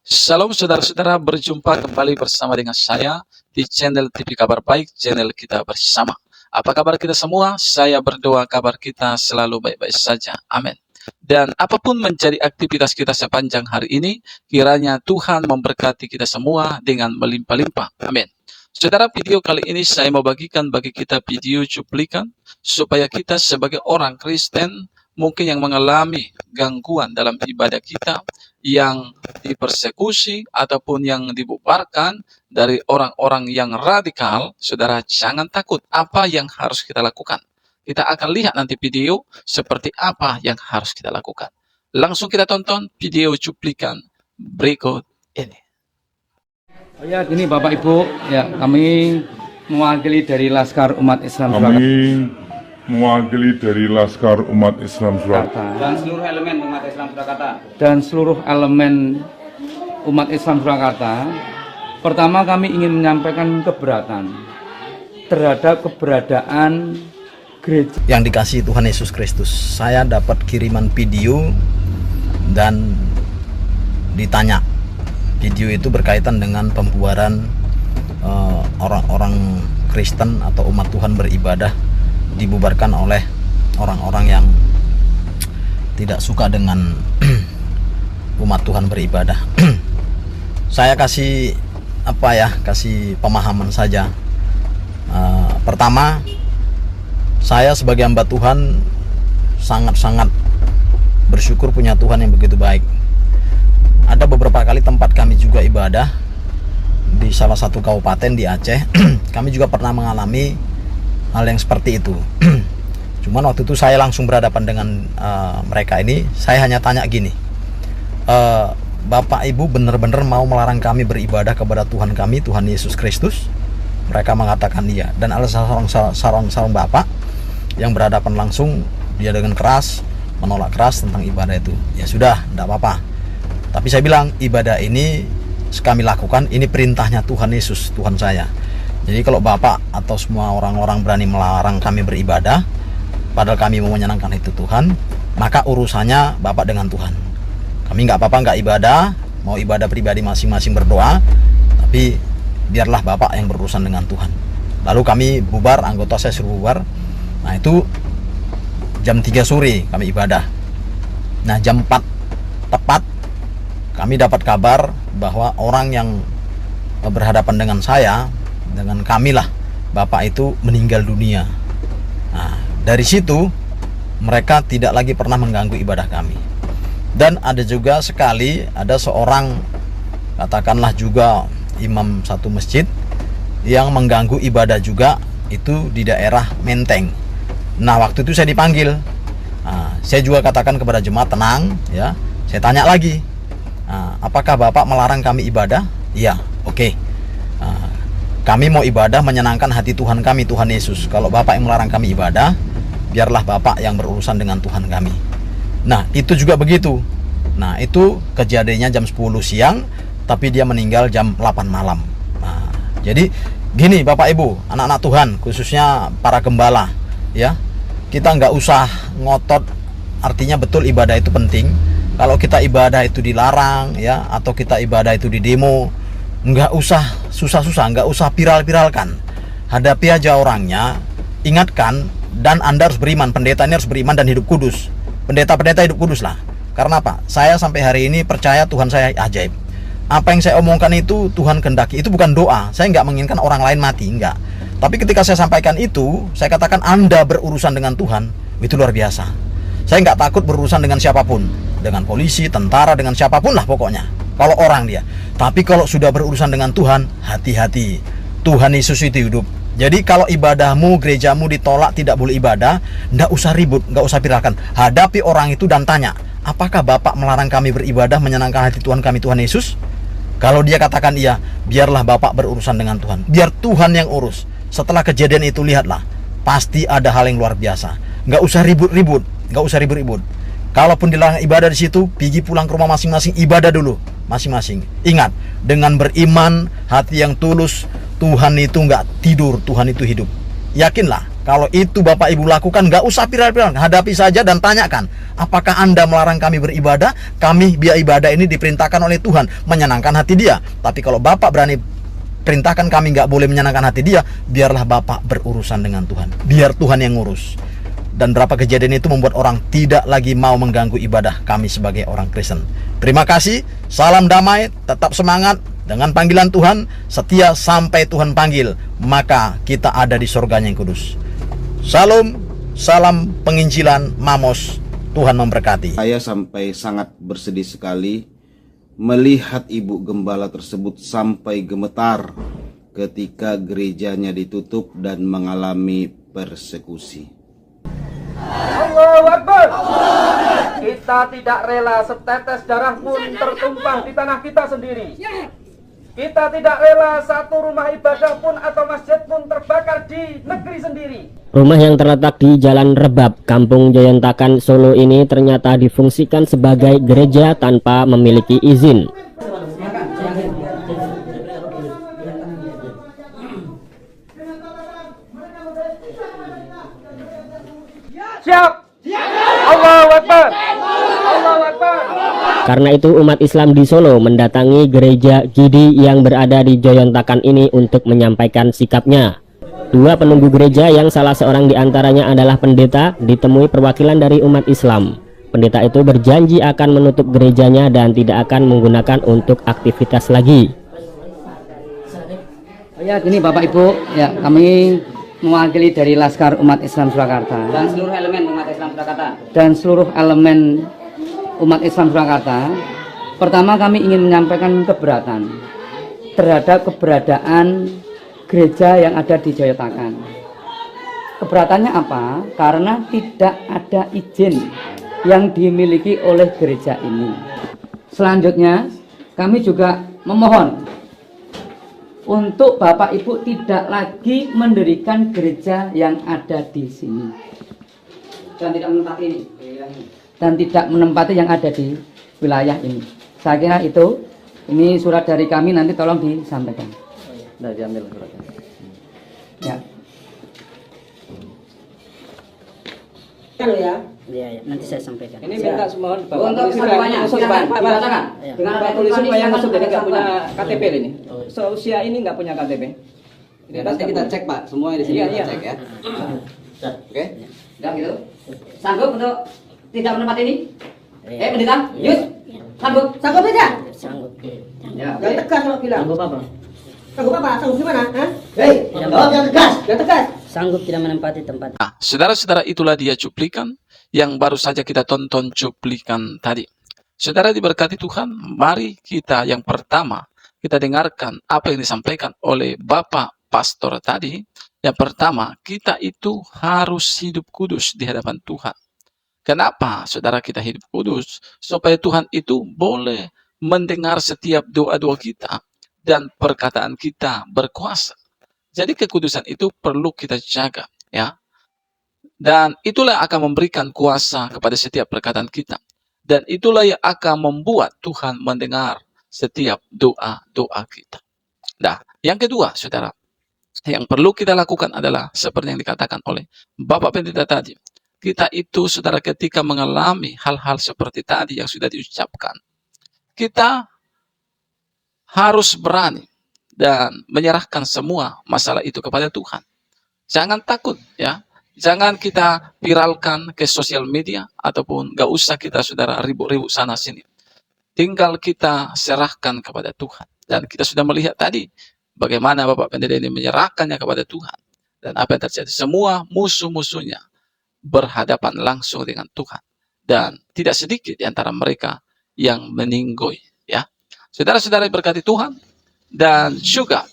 Shalom saudara-saudara, berjumpa kembali bersama dengan saya di channel TV Kabar Baik, channel kita bersama. Apa kabar kita semua? Saya berdoa kabar kita selalu baik-baik saja. Amin. Dan apapun menjadi aktivitas kita sepanjang hari ini, kiranya Tuhan memberkati kita semua dengan melimpah-limpah. Amin. Saudara, video kali ini saya mau bagikan bagi kita video cuplikan supaya kita sebagai orang Kristen mungkin yang mengalami gangguan dalam ibadah kita, yang dipersekusi ataupun yang dibubarkan dari orang-orang yang radikal, saudara jangan takut. Apa yang harus kita lakukan? Kita akan lihat nanti video seperti apa yang harus kita lakukan. Langsung kita tonton video cuplikan berikut ini. Ya, gini Bapak Ibu, ya kami mewakili dari Laskar Umat Islam Surakarta dan seluruh elemen umat Islam Surakarta. Pertama, kami ingin menyampaikan keberatan terhadap keberadaan gereja yang dikasihi Tuhan Yesus Kristus. Saya dapat kiriman video dan ditanya. Video itu berkaitan dengan pembubaran orang-orang Kristen atau umat Tuhan beribadah, dibubarkan oleh orang-orang yang tidak suka dengan umat Tuhan beribadah. Saya kasih kasih pemahaman saja. Pertama, saya sebagai hamba Tuhan sangat-sangat bersyukur punya Tuhan yang begitu baik. Ada beberapa kali tempat kami juga ibadah di salah satu kabupaten di Aceh. Kami juga pernah mengalami hal yang seperti itu. Cuman waktu itu saya langsung berhadapan dengan mereka ini. Saya hanya tanya gini, Bapak Ibu benar-benar mau melarang kami beribadah kepada Tuhan kami, Tuhan Yesus Kristus? Mereka mengatakan iya. Dan ada seorang bapak yang berhadapan langsung, dia dengan keras menolak keras tentang ibadah itu. Ya sudah, tidak apa-apa. Tapi saya bilang, ibadah ini kami lakukan, ini perintahnya Tuhan Yesus, Tuhan saya. Jadi kalau Bapak atau semua orang-orang berani melarang kami beribadah, padahal kami mau menyenangkan itu Tuhan, maka urusannya Bapak dengan Tuhan. Kami nggak apa-apa, nggak ibadah, mau ibadah pribadi masing-masing berdoa, tapi biarlah Bapak yang berurusan dengan Tuhan. Lalu kami bubar, anggota saya suruh bubar. Nah itu jam 3 sore kami ibadah. Nah jam 4 tepat kami dapat kabar bahwa orang yang berhadapan dengan saya, dengan kami lah, Bapak itu meninggal dunia. Nah, dari situ mereka tidak lagi pernah mengganggu ibadah kami. Dan ada juga sekali, ada seorang katakanlah juga imam satu masjid yang mengganggu ibadah juga, itu di daerah Menteng. Nah, waktu itu saya dipanggil. Nah, saya juga katakan kepada jemaat, tenang ya. Saya tanya lagi, apakah Bapak melarang kami ibadah? Iya, oke. Kami mau ibadah menyenangkan hati Tuhan kami, Tuhan Yesus. Kalau Bapak yang melarang kami ibadah, biarlah Bapak yang berurusan dengan Tuhan kami. Nah, itu juga begitu. Nah, itu kejadiannya jam 10 siang, tapi dia meninggal jam 8 malam. Nah, jadi gini Bapak Ibu, anak-anak Tuhan, khususnya para gembala, ya, kita nggak usah ngotot. Artinya betul ibadah itu penting. Kalau kita ibadah itu dilarang, ya, atau kita ibadah itu di demo, nggak usah susah-susah, nggak usah viral-viralkan. Hadapi aja orangnya, ingatkan, dan Anda harus beriman, pendeta ini harus beriman dan hidup kudus. Pendeta-pendeta hidup kudus lah. Karena apa? Saya sampai hari ini percaya Tuhan saya ajaib. Apa yang saya omongkan itu Tuhan kehendaki. Itu bukan doa. Saya nggak menginginkan orang lain mati, nggak. Tapi ketika saya sampaikan itu, saya katakan Anda berurusan dengan Tuhan, itu luar biasa. Saya nggak takut berurusan dengan siapapun, dengan polisi, tentara, dengan siapapun lah pokoknya. Kalau orang dia. Tapi kalau sudah berurusan dengan Tuhan, hati-hati. Tuhan Yesus itu hidup. Jadi kalau ibadahmu, gerejamu ditolak, tidak boleh ibadah, nggak usah ribut, nggak usah viralkan. Hadapi orang itu dan tanya, apakah Bapak melarang kami beribadah menyenangkan hati Tuhan kami, Tuhan Yesus? Kalau dia katakan iya, biarlah Bapak berurusan dengan Tuhan. Biar Tuhan yang urus. Setelah kejadian itu lihatlah, pasti ada hal yang luar biasa. Nggak usah ribut-ribut. Nggak usah ribut-ribut. Kalaupun dilarang ibadah di situ, pergi pulang ke rumah masing-masing, ibadah dulu masing-masing. Ingat, dengan beriman, hati yang tulus, Tuhan itu nggak tidur, Tuhan itu hidup. Yakinlah, Kalau itu Bapak Ibu lakukan, nggak usah viral-viral, hadapi saja dan tanyakan, apakah Anda melarang kami beribadah? Kami biar ibadah ini diperintahkan oleh Tuhan, menyenangkan hati Dia. Tapi kalau Bapak berani perintahkan kami nggak boleh menyenangkan hati Dia, biarlah Bapak berurusan dengan Tuhan. Biar Tuhan yang ngurus. Dan berapa kejadian itu membuat orang tidak lagi mau mengganggu ibadah kami sebagai orang Kristen. Terima kasih, salam damai, tetap semangat. Dengan panggilan Tuhan, setia sampai Tuhan panggil, maka kita ada di surganya yang kudus. Salam, salam penginjilan Mamos. Tuhan memberkati. Saya sampai sangat bersedih sekali melihat Ibu Gembala tersebut sampai gemetar ketika gerejanya ditutup dan mengalami persekusi. Allahu Akbar. Kita tidak rela setetes darah pun tertumpah di tanah kita sendiri. Kita tidak rela satu rumah ibadah pun atau masjid pun terbakar di negeri sendiri. Rumah yang terletak di Jalan Rebab, Kampung Joyontakan, Solo ini ternyata difungsikan sebagai gereja tanpa memiliki izin. Siap. Allahu Akbar. Allahu Akbar. Karena itu umat Islam di Solo mendatangi gereja Gidi yang berada di Joyontakan ini untuk menyampaikan sikapnya. Dua penunggu gereja yang salah seorang diantaranya adalah pendeta ditemui perwakilan dari umat Islam. Pendeta itu berjanji akan menutup gerejanya dan tidak akan menggunakan untuk aktivitas lagi. Ya, gini Bapak Ibu, ya kami mewakili dari Laskar Umat Islam Surakarta dan seluruh elemen umat Islam Surakarta. Umat Islam Surakarta. Pertama, kami ingin menyampaikan keberatan terhadap keberadaan gereja yang ada di Joyontakan. Keberatannya apa? Karena tidak ada izin yang dimiliki oleh gereja ini. Selanjutnya, kami juga memohon untuk Bapak Ibu tidak lagi mendirikan gereja yang ada di sini dan tidak menempati yang ada di wilayah ini. Saya kira itu. Ini surat dari kami, nanti tolong disampaikan. Nah, diambil suratnya. Ya. Ya. Iya, nanti saya sampaikan. Ini minta semua Bapak polisi dengan Pak polisi supaya masuk, jadi nggak punya KTP ini. Seusia ini nggak punya KTP. Ya, nanti kita cek Pak, semua di sini kita cek ya. Oke. Udah gitu. Sanggup untuk tidak menempati ini? Pendeta, Yus, sanggup? Sanggup tidak? Sanggup. Ya, Yang tegas kalau bilang. Sanggup apa? Sanggup apa? Sanggup gimana? Hah? Hei, jawab yang tegas. Yang tegas. Sanggup tidak menempati tempat. Nah, saudara-saudara, itulah dia cuplikan yang baru saja kita tonton cuplikan tadi. Saudara diberkati Tuhan, mari kita yang pertama kita dengarkan apa yang disampaikan oleh Bapak Pastor tadi. Yang pertama, kita itu harus hidup kudus di hadapan Tuhan. Kenapa saudara kita hidup kudus? Supaya Tuhan itu boleh mendengar setiap doa-doa kita dan perkataan kita berkuasa. Jadi kekudusan itu perlu kita jaga, ya. Dan itulah yang akan memberikan kuasa kepada setiap perkataan kita. Dan itulah yang akan membuat Tuhan mendengar setiap doa-doa kita. Nah, yang kedua, saudara, yang perlu kita lakukan adalah seperti yang dikatakan oleh Bapak Pendeta tadi. Kita itu, saudara, ketika mengalami hal-hal seperti tadi yang sudah diucapkan, kita harus berani dan menyerahkan semua masalah itu kepada Tuhan. Jangan takut, ya. Jangan kita viralkan ke sosial media, ataupun gak usah kita, saudara, ribut-ribut sana sini. Tinggal kita serahkan kepada Tuhan. Dan kita sudah melihat tadi bagaimana Bapak Pendeta ini menyerahkannya kepada Tuhan. Dan apa yang terjadi? Semua musuh-musuhnya berhadapan langsung dengan Tuhan. Dan tidak sedikit di antara mereka yang meninggoy, ya. Saudara-saudara berkati Tuhan. Dan juga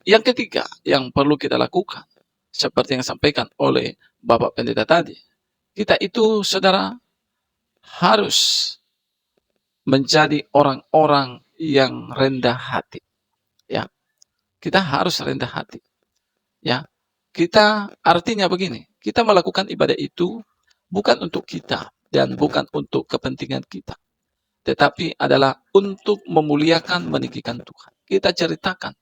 yang ketiga yang perlu kita lakukan, seperti yang disampaikan oleh Bapak Pendeta tadi, kita itu, saudara, harus menjadi orang-orang yang rendah hati, ya. Kita harus rendah hati, ya. Kita artinya begini, kita melakukan ibadah itu bukan untuk kita dan bukan untuk kepentingan kita, tetapi adalah untuk memuliakan, meninggikan Tuhan. Kita ceritakan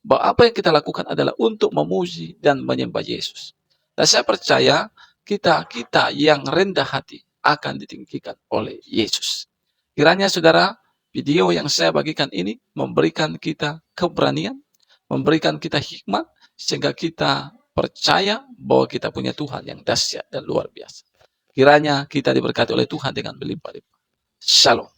bahwa apa yang kita lakukan adalah untuk memuji dan menyembah Yesus. Dan saya percaya kita yang rendah hati akan ditinggikan oleh Yesus. Kiranya saudara, video yang saya bagikan ini memberikan kita keberanian, memberikan kita hikmat, sehingga kita percaya bahwa kita punya Tuhan yang dahsyat dan luar biasa. Kiranya kita diberkati oleh Tuhan dengan berlimpah-limpah. Shalom.